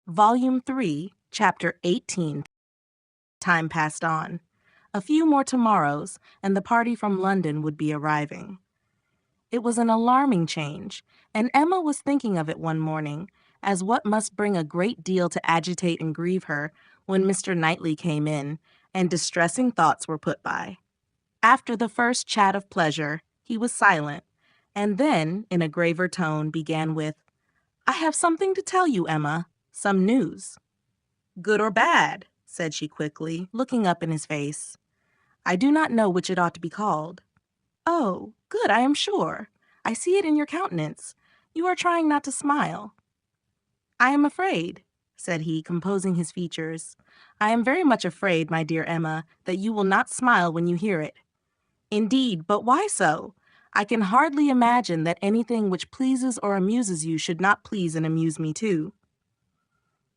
Volume 3, Chapter 18. Time passed on. A few more tomorrows, and the party from London would be arriving. It was an alarming change, and Emma was thinking of it one morning as what must bring a great deal to agitate and grieve her when Mr. Knightley came in, and distressing thoughts were put by. After the first chat of pleasure, he was silent, and then, in a graver tone, began with, "I have something to tell you, Emma, some news." "Good or bad?" said she quickly, looking up in his face. "I do not know which it ought to be called." "Oh, good, I am sure. I see it in your countenance. You are trying not to smile." "I am afraid," said he, composing his features. "I am very much afraid, my dear Emma, that you will not smile when you hear it." "Indeed, but why so? I can hardly imagine that anything which pleases or amuses you should not please and amuse me too."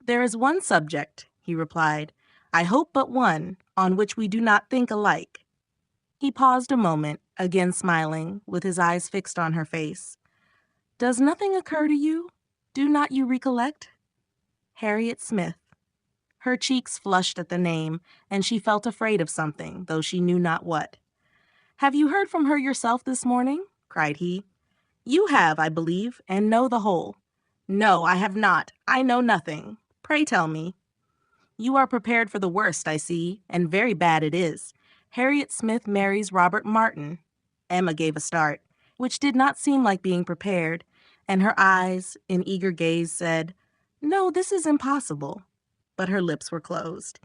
"There is one subject," he replied, "I hope but one, on which we do not think alike." He paused a moment, again smiling, with his eyes fixed on her face. "Does nothing occur to you? Do not you recollect?" "Harriet Smith." Her cheeks flushed at the name, and she felt afraid of something, though she knew not what. "Have you heard from her yourself this morning?" cried he. "You have, I believe, and know the whole." "No, I have not. I know nothing. Pray tell me." "You are prepared for the worst, I see, and very bad it is. Harriet Smith marries Robert Martin." Emma gave a start, which did not seem like being prepared, and her eyes, in eager gaze, said, "No, this is impossible." But her lips were closed.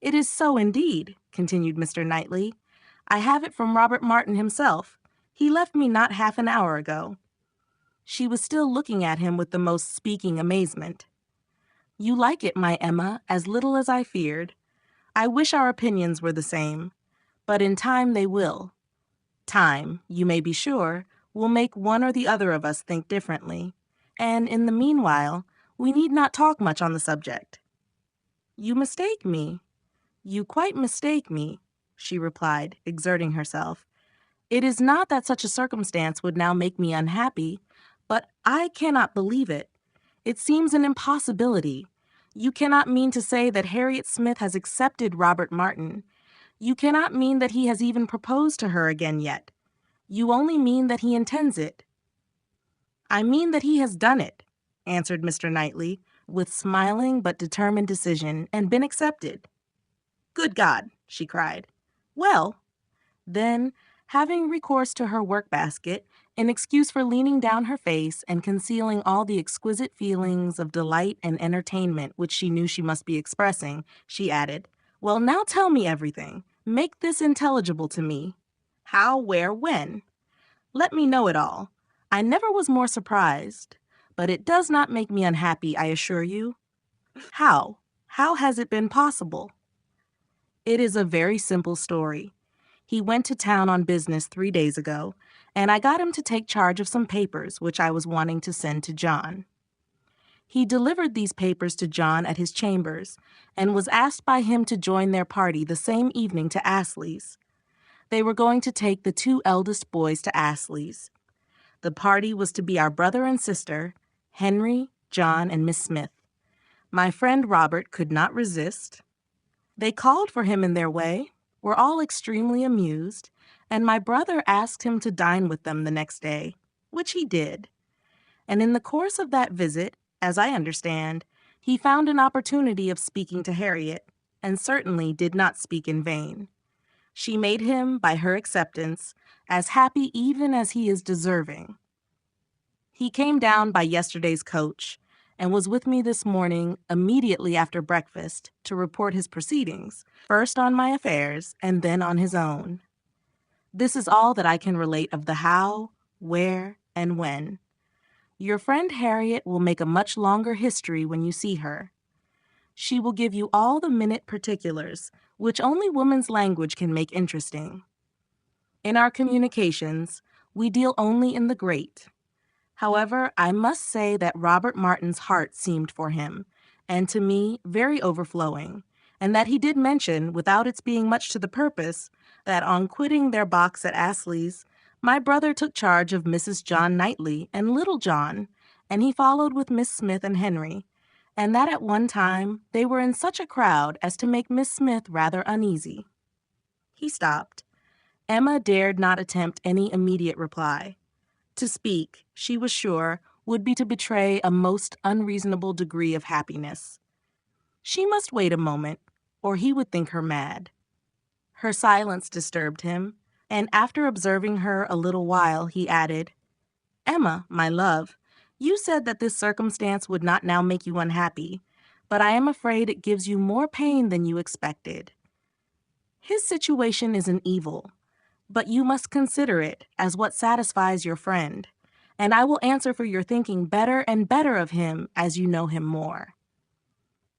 "It is so indeed," continued Mr. Knightley. "I have it from Robert Martin himself. He left me not half an hour ago." She was still looking at him with the most speaking amazement. "You like it, my Emma, as little as I feared. I wish our opinions were the same, but in time they will. Time, you may be sure, will make one or the other of us think differently, and in the meanwhile, we need not talk much on the subject." "You mistake me. You quite mistake me," she replied, exerting herself. "It is not that such a circumstance would now make me unhappy, but I cannot believe it. It seems an impossibility. You cannot mean to say that Harriet Smith has accepted Robert Martin. You cannot mean that he has even proposed to her again yet. You only mean that he intends it." "I mean that he has done it," answered Mr. Knightley, with smiling but determined decision, "and been accepted." "Good God!" she cried. "Well?" Then, having recourse to her work-basket, in excuse for leaning down her face and concealing all the exquisite feelings of delight and entertainment which she knew she must be expressing, she added, "Well, now tell me everything. Make this intelligible to me. How, where, when? Let me know it all. I never was more surprised, but it does not make me unhappy, I assure you." "How? How has it been possible?" "It is a very simple story. He went to town on business 3 days ago, and I got him to take charge of some papers which I was wanting to send to John. He delivered these papers to John at his chambers, and was asked by him to join their party the same evening to Astley's. They were going to take the 2 eldest boys to Astley's. The party was to be our brother and sister, Henry, John, and Miss Smith. My friend Robert could not resist. They called for him in their way, were all extremely amused, and my brother asked him to dine with them the next day, which he did. And in the course of that visit, as I understand, he found an opportunity of speaking to Harriet, and certainly did not speak in vain. She made him, by her acceptance, as happy even as he is deserving. He came down by yesterday's coach, and was with me this morning immediately after breakfast to report his proceedings, first on my affairs and then on his own. This is all that I can relate of the how, where, and when. Your friend Harriet will make a much longer history when you see her. She will give you all the minute particulars, which only woman's language can make interesting. In our communications, we deal only in the great. However, I must say that Robert Martin's heart seemed for him, and to me, very overflowing, and that he did mention, without its being much to the purpose, that on quitting their box at Astley's, my brother took charge of Mrs. John Knightley and little John, and he followed with Miss Smith and Henry, and that at one time they were in such a crowd as to make Miss Smith rather uneasy. He stopped. Emma dared not attempt any immediate reply. To speak, she was sure, would be to betray a most unreasonable degree of happiness. She must wait a moment, or he would think her mad. Her silence disturbed him, and after observing her a little while, he added, "Emma, my love, you said that this circumstance would not now make you unhappy, but I am afraid it gives you more pain than you expected. His situation is an evil, but you must consider it as what satisfies your friend, and I will answer for your thinking better and better of him as you know him more.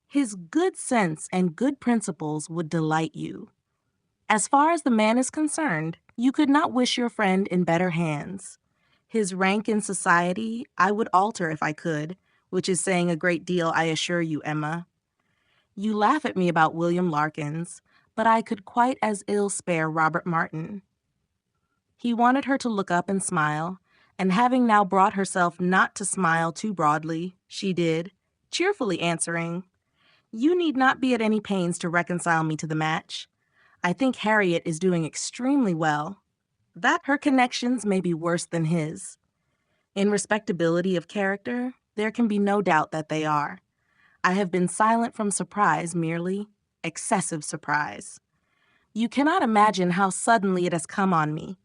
His good sense and good principles would delight you. As far as the man is concerned, you could not wish your friend in better hands. His rank in society I would alter if I could, which is saying a great deal, I assure you, Emma. You laugh at me about William Larkins, but I could quite as ill spare Robert Martin." He wanted her to look up and smile, and having now brought herself not to smile too broadly, she did, cheerfully answering, "You need not be at any pains to reconcile me to the match. I think Harriet is doing extremely well. That her connections may be worse than his. In respectability of character, there can be no doubt that they are. I have been silent from surprise merely, excessive surprise. You cannot imagine how suddenly it has come on me,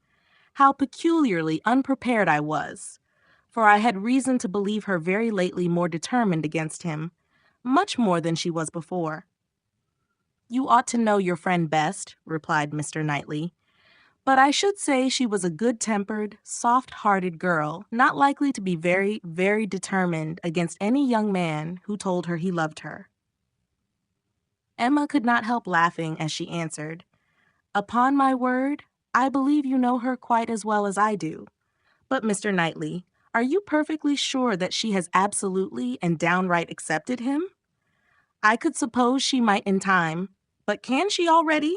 how peculiarly unprepared I was, for I had reason to believe her very lately more determined against him, much more than she was before." "You ought to know your friend best," replied Mr. Knightley, "but I should say she was a good-tempered, soft-hearted girl, not likely to be very, very determined against any young man who told her he loved her." Emma could not help laughing as she answered, "Upon my word, I believe you know her quite as well as I do. But, Mr. Knightley, are you perfectly sure that she has absolutely and downright accepted him? I could suppose she might in time, but can she already?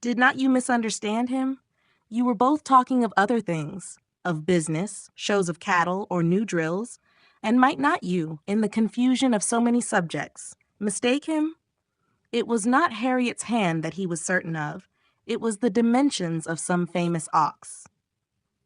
Did not you misunderstand him? You were both talking of other things, of business, shows of cattle, or new drills, and might not you, in the confusion of so many subjects, mistake him? It was not Harriet's hand that he was certain of. It was the dimensions of some famous ox."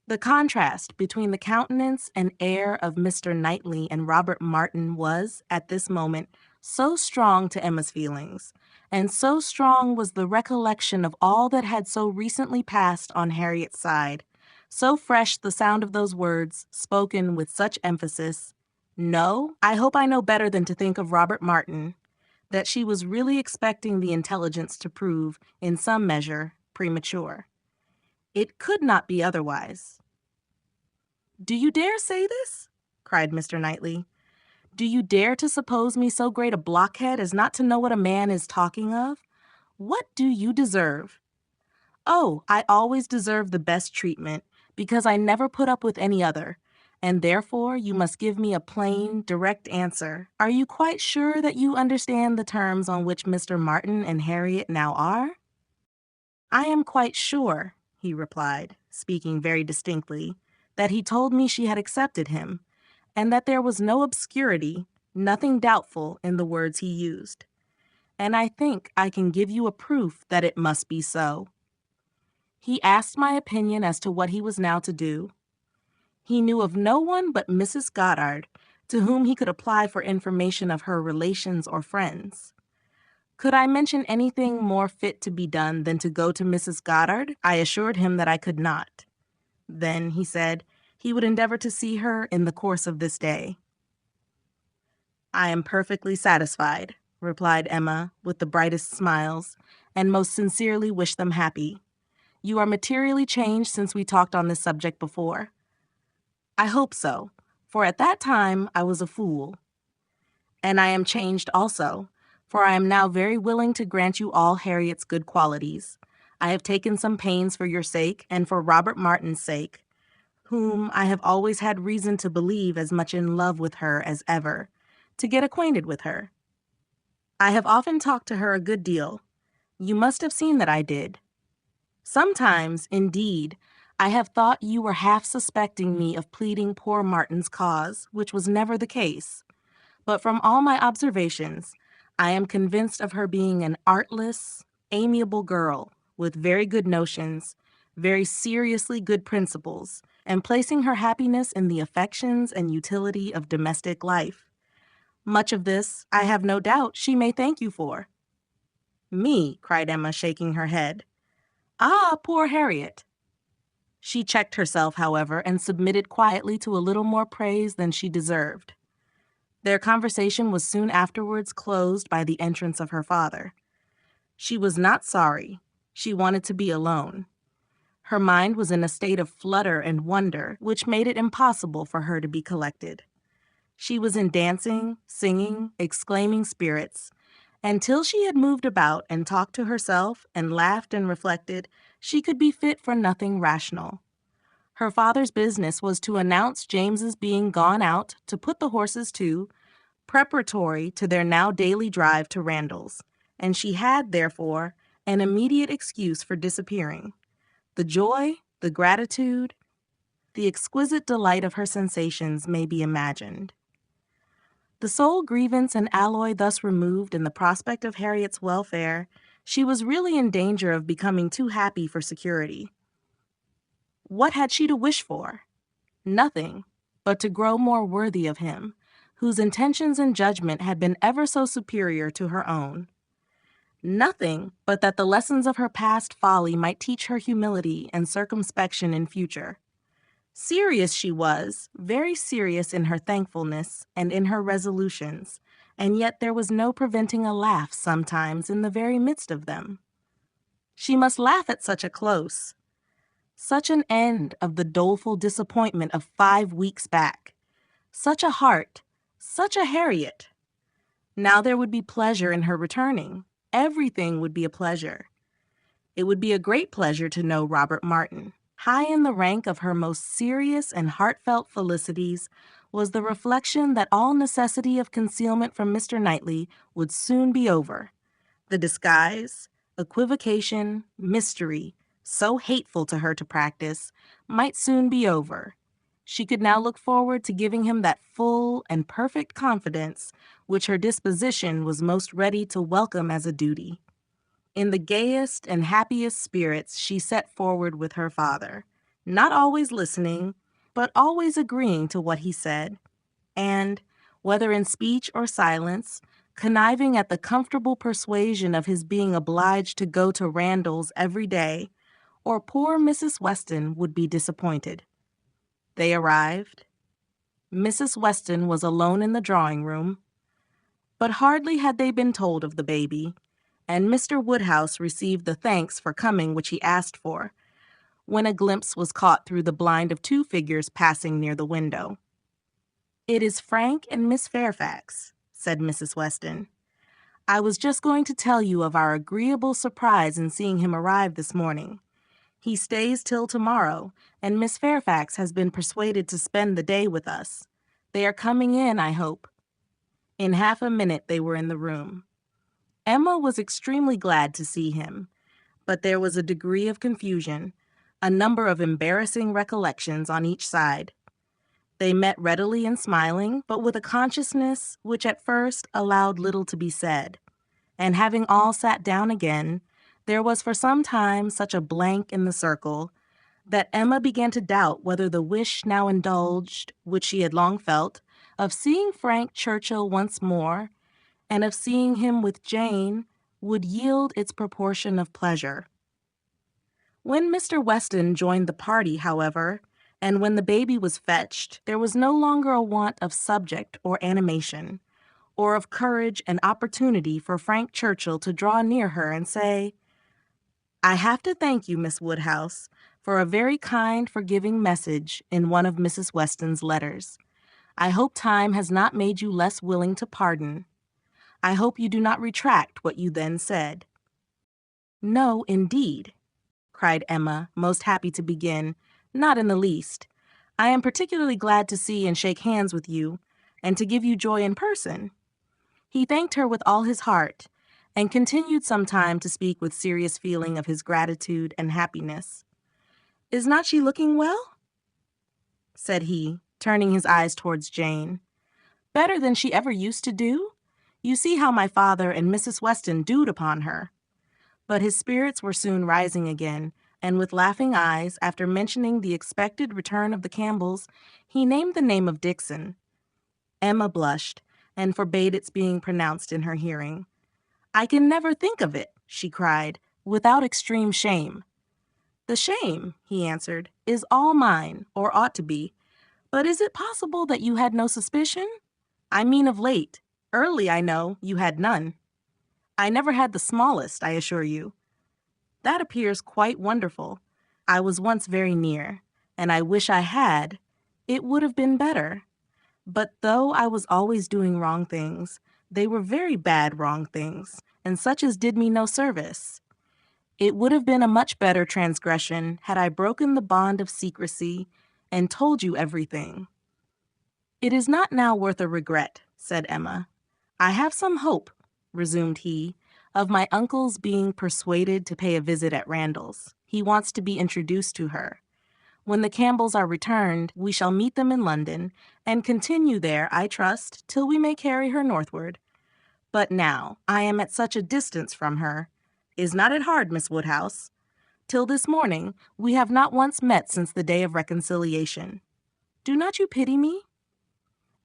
The contrast between the countenance and air of Mr. Knightley and Robert Martin was, at this moment, so strong to Emma's feelings, and so strong was the recollection of all that had so recently passed on Harriet's side, so fresh the sound of those words, spoken with such emphasis, "No, I hope I know better than to think of Robert Martin," that she was really expecting the intelligence to prove, in some measure, premature. It could not be otherwise. "Do you dare say this?" cried Mr. Knightley. "Do you dare to suppose me so great a blockhead as not to know what a man is talking of? What do you deserve?" "Oh, I always deserve the best treatment, because I never put up with any other, and therefore you must give me a plain, direct answer. Are you quite sure that you understand the terms on which Mr. Martin and Harriet now are?" "I am quite sure," he replied, speaking very distinctly, "that he told me she had accepted him, and that there was no obscurity, nothing doubtful in the words he used. And I think I can give you a proof that it must be so. He asked my opinion as to what he was now to do. He knew of no one but Mrs. Goddard to whom he could apply for information of her relations or friends. Could I mention anything more fit to be done than to go to Mrs. Goddard? I assured him that I could not. Then, he said, he would endeavor to see her in the course of this day." "I am perfectly satisfied," replied Emma, with the brightest smiles, "and most sincerely wish them happy. You are materially changed since we talked on this subject before." "I hope so, for at that time I was a fool." "And I am changed also, for I am now very willing to grant you all Harriet's good qualities. I have taken some pains for your sake and for Robert Martin's sake, whom I have always had reason to believe as much in love with her as ever, to get acquainted with her. I have often talked to her a good deal. You must have seen that I did. Sometimes, indeed, I have thought you were half suspecting me of pleading poor Martin's cause, which was never the case. but from all my observations, I am convinced of her being an artless, amiable girl with very good notions, very seriously good principles, and placing her happiness in the affections and utility of domestic life. Much of this, I have no doubt, she may thank you for." "Me," cried Emma, shaking her head. "Ah, poor Harriet." She checked herself, however, and submitted quietly to a little more praise than she deserved. Their conversation was soon afterwards closed by the entrance of her father. She was not sorry. She wanted to be alone. Her mind was in a state of flutter and wonder, which made it impossible for her to be collected. She was in dancing, singing, exclaiming spirits. Until she had moved about and talked to herself and laughed and reflected, she could be fit for nothing rational. Her father's business was to announce James's being gone out to put the horses to, preparatory to their now daily drive to Randall's, and she had, therefore, an immediate excuse for disappearing. The joy, the gratitude, the exquisite delight of her sensations may be imagined. The sole grievance and alloy thus removed in the prospect of Harriet's welfare, she was really in danger of becoming too happy for security. What had she to wish for? Nothing, but to grow more worthy of him, whose intentions and judgment had been ever so superior to her own. Nothing but that the lessons of her past folly might teach her humility and circumspection in future. Serious she was, very serious in her thankfulness and in her resolutions, and yet there was no preventing a laugh sometimes in the very midst of them. She must laugh at such a close. Such an end of the doleful disappointment of 5 weeks back. Such a heart, such a Harriet. Now there would be pleasure in her returning. Everything would be a pleasure. It would be a great pleasure to know Robert Martin. High in the rank of her most serious and heartfelt felicities was the reflection that all necessity of concealment from Mr. Knightley would soon be over. The disguise, equivocation, mystery, so hateful to her to practice, might soon be over. She could now look forward to giving him that full and perfect confidence which her disposition was most ready to welcome as a duty. In the gayest and happiest spirits she set forward with her father, not always listening, but always agreeing to what he said, and, whether in speech or silence, conniving at the comfortable persuasion of his being obliged to go to Randall's every day, or poor Mrs. Weston would be disappointed. They arrived. Mrs. Weston was alone in the drawing-room, but hardly had they been told of the baby, and Mr. Woodhouse received the thanks for coming which he asked for, when a glimpse was caught through the blind of 2 figures passing near the window. "It is Frank and Miss Fairfax," said Mrs. Weston. "I was just going to tell you of our agreeable surprise in seeing him arrive this morning. He stays till tomorrow, and Miss Fairfax has been persuaded to spend the day with us. They are coming in, I hope." In half a minute they were in the room. Emma was extremely glad to see him, but there was a degree of confusion, a number of embarrassing recollections on each side. They met readily and smiling, but with a consciousness which at first allowed little to be said, and having all sat down again, there was for some time such a blank in the circle that Emma began to doubt whether the wish now indulged, which she had long felt, of seeing Frank Churchill once more, and of seeing him with Jane, would yield its proportion of pleasure. When Mr. Weston joined the party, however, and when the baby was fetched, there was no longer a want of subject or animation, or of courage and opportunity for Frank Churchill to draw near her and say, "I have to thank you, Miss Woodhouse, for a very kind, forgiving message in one of Mrs. Weston's letters. I hope time has not made you less willing to pardon. I hope you do not retract what you then said." "No, indeed," cried Emma, most happy to begin. "Not in the least. I am particularly glad to see and shake hands with you, and to give you joy in person." He thanked her with all his heart, and continued some time to speak with serious feeling of his gratitude and happiness. "Is not she looking well?" said he, turning his eyes towards Jane. Better than she ever used to do? You see how my father and Mrs. Weston doted upon her." But his spirits were soon rising again, and with laughing eyes, after mentioning the expected return of the Campbells, he named the name of Dixon. Emma blushed, and forbade its being pronounced in her hearing. "I can never think of it," she cried, without extreme shame. "The shame," he answered, "is all mine, or ought to be. But is it possible that you had no suspicion? I mean of late. Early, I know, you had none." "I never had the smallest, I assure you." "That appears quite wonderful. I was once very near, and I wish I had. It would have been better. But though I was always doing wrong things, they were very bad wrong things, and such as did me no service. It would have been a much better transgression had I broken the bond of secrecy and told you everything." "It is not now worth a regret," said Emma. "I have some hope," resumed he, "of my uncle's being persuaded to pay a visit at Randall's. He wants to be introduced to her. When the Campbells are returned, we shall meet them in London, and continue there, I trust, till we may carry her northward. But now I am at such a distance from her. Is not it hard, Miss Woodhouse? Till this morning we have not once met since the day of reconciliation. Do not you pity me?"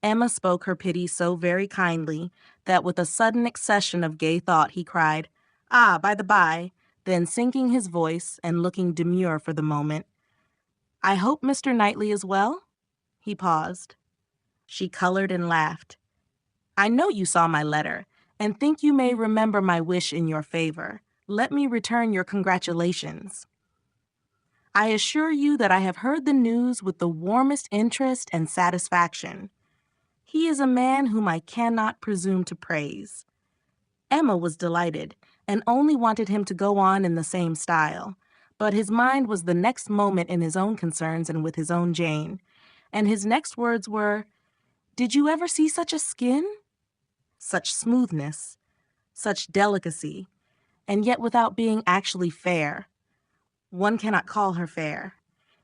Emma spoke her pity so very kindly that with a sudden accession of gay thought he cried, "Ah, by the by," then sinking his voice and looking demure for the moment, "I hope Mr. Knightley is well?" He paused. She colored and laughed. "I know you saw my letter, and think you may remember my wish in your favor. Let me return your congratulations. I assure you that I have heard the news with the warmest interest and satisfaction. He is a man whom I cannot presume to praise." Emma was delighted, and only wanted him to go on in the same style, but his mind was the next moment in his own concerns and with his own Jane, and his next words were, "Did you ever see such a skin? Such smoothness, such delicacy, and yet without being actually fair. One cannot call her fair.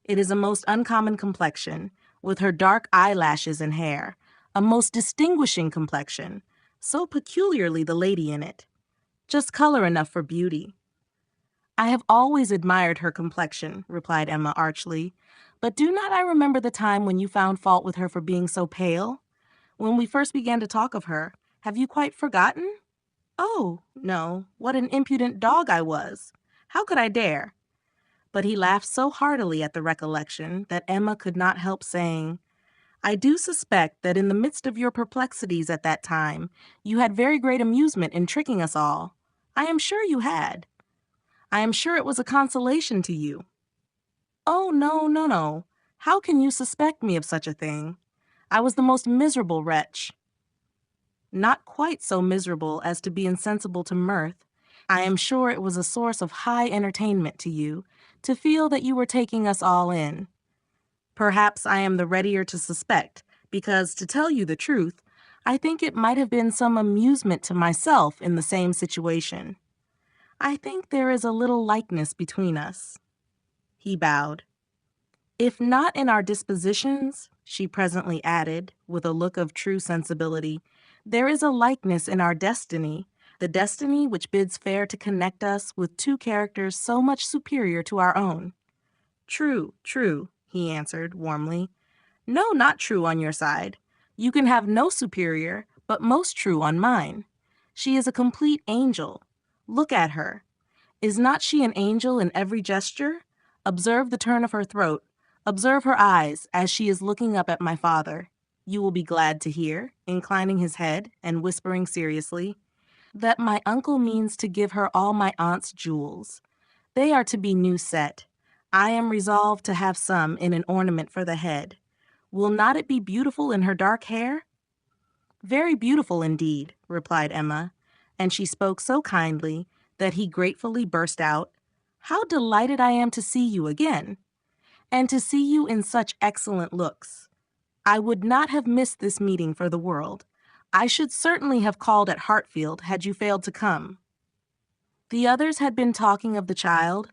It is a most uncommon complexion, with her dark eyelashes and hair, a most distinguishing complexion, so peculiarly the lady in it. Just color enough for beauty." "I have always admired her complexion," replied Emma archly, "but do not I remember the time when you found fault with her for being so pale? When we first began to talk of her, have you quite forgotten?" "Oh, no, what an impudent dog I was! How could I dare?" But he laughed so heartily at the recollection that Emma could not help saying, "I do suspect that in the midst of your perplexities at that time, you had very great amusement in tricking us all. I am sure you had. I am sure it was a consolation to you." "Oh, no, no, no. How can you suspect me of such a thing? I was the most miserable wretch." "Not quite so miserable as to be insensible to mirth. I am sure it was a source of high entertainment to you to feel that you were taking us all in. Perhaps I am the readier to suspect, because, to tell you the truth, I think it might have been some amusement to myself in the same situation. I think there is a little likeness between us." He bowed. "If not in our dispositions," she presently added, with a look of true sensibility, "there is a likeness in our destiny, the destiny which bids fair to connect us with two characters so much superior to our own." "True, true," he answered warmly. "No, not true on your side. You can have no superior, but most true on mine. She is a complete angel. Look at her. Is not she an angel in every gesture? Observe the turn of her throat. Observe her eyes as she is looking up at my father. You will be glad to hear," inclining his head and whispering seriously, "that my uncle means to give her all my aunt's jewels. They are to be new set. I am resolved to have some in an ornament for the head. Will not it be beautiful in her dark hair?" "Very beautiful indeed," replied Emma, and she spoke so kindly that he gratefully burst out, "How delighted I am to see you again, and to see you in such excellent looks. I would not have missed this meeting for the world. I should certainly have called at Hartfield had you failed to come." The others had been talking of the child,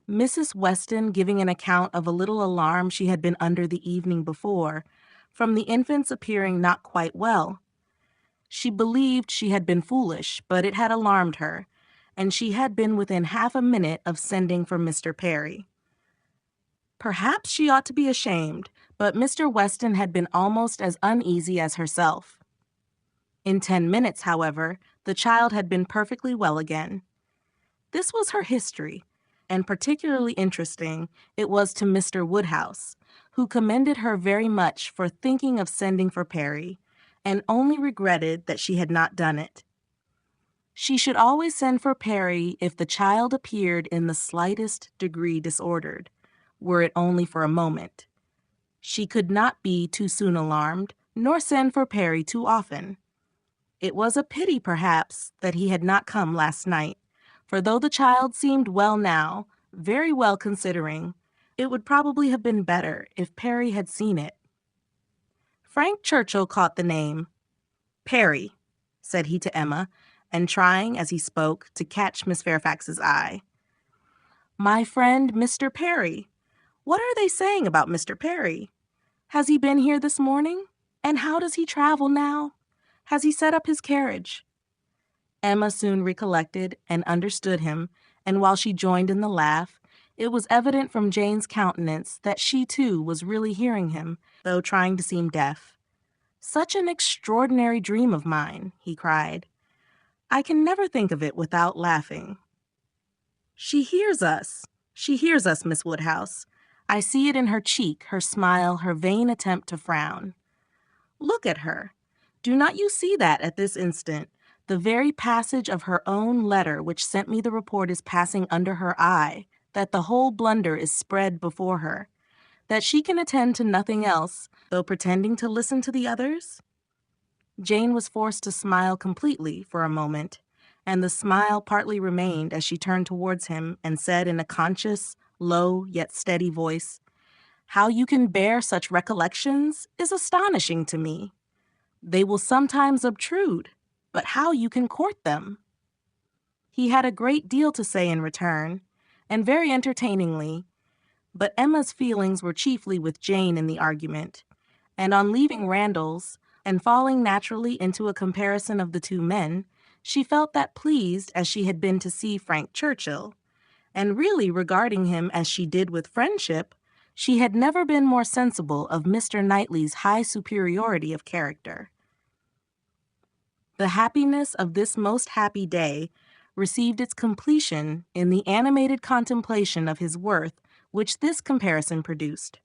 Mrs. Weston giving an account of a little alarm she had been under the evening before, from the infant's appearing not quite well. She believed she had been foolish, but it had alarmed her, and she had been within half a minute of sending for Mr. Perry. Perhaps she ought to be ashamed, but Mr. Weston had been almost as uneasy as herself. In 10 minutes, however, the child had been perfectly well again. This was her history, and particularly interesting it was to Mr. Woodhouse, who commended her very much for thinking of sending for Perry, and only regretted that she had not done it. She should always send for Perry if the child appeared in the slightest degree disordered, were it only for a moment. She could not be too soon alarmed, nor send for Perry too often. It was a pity, perhaps, that he had not come last night, for though the child seemed well now, very well considering, it would probably have been better if Perry had seen it. Frank Churchill caught the name. "Perry," said he to Emma, and trying, as he spoke, to catch Miss Fairfax's eye. "My friend Mr. Perry. What are they saying about Mr. Perry? Has he been here this morning? And how does he travel now? Has he set up his carriage?" Emma soon recollected and understood him, and while she joined in the laugh, it was evident from Jane's countenance that she too was really hearing him, though trying to seem deaf. "Such an extraordinary dream of mine," he cried. "I can never think of it without laughing." She hears us, Miss Woodhouse. I see it in her cheek, her smile, her vain attempt to frown. Look at her. Do not you see that at this instant the very passage of her own letter which sent me the report is passing under her eye, that the whole blunder is spread before her, that she can attend to nothing else, though pretending to listen to the others? Jane was forced to smile completely for a moment, and the smile partly remained as she turned towards him and said in a conscious, low yet steady voice, "How you can bear such recollections is astonishing to me. They will sometimes obtrude, but how you can court them." He had a great deal to say in return, and very entertainingly, but Emma's feelings were chiefly with Jane in the argument, and on leaving Randall's, and falling naturally into a comparison of the two men, she felt that pleased as she had been to see Frank Churchill, and really regarding him as she did with friendship, she had never been more sensible of Mr. Knightley's high superiority of character. The happiness of this most happy day received its completion in the animated contemplation of his worth which this comparison produced.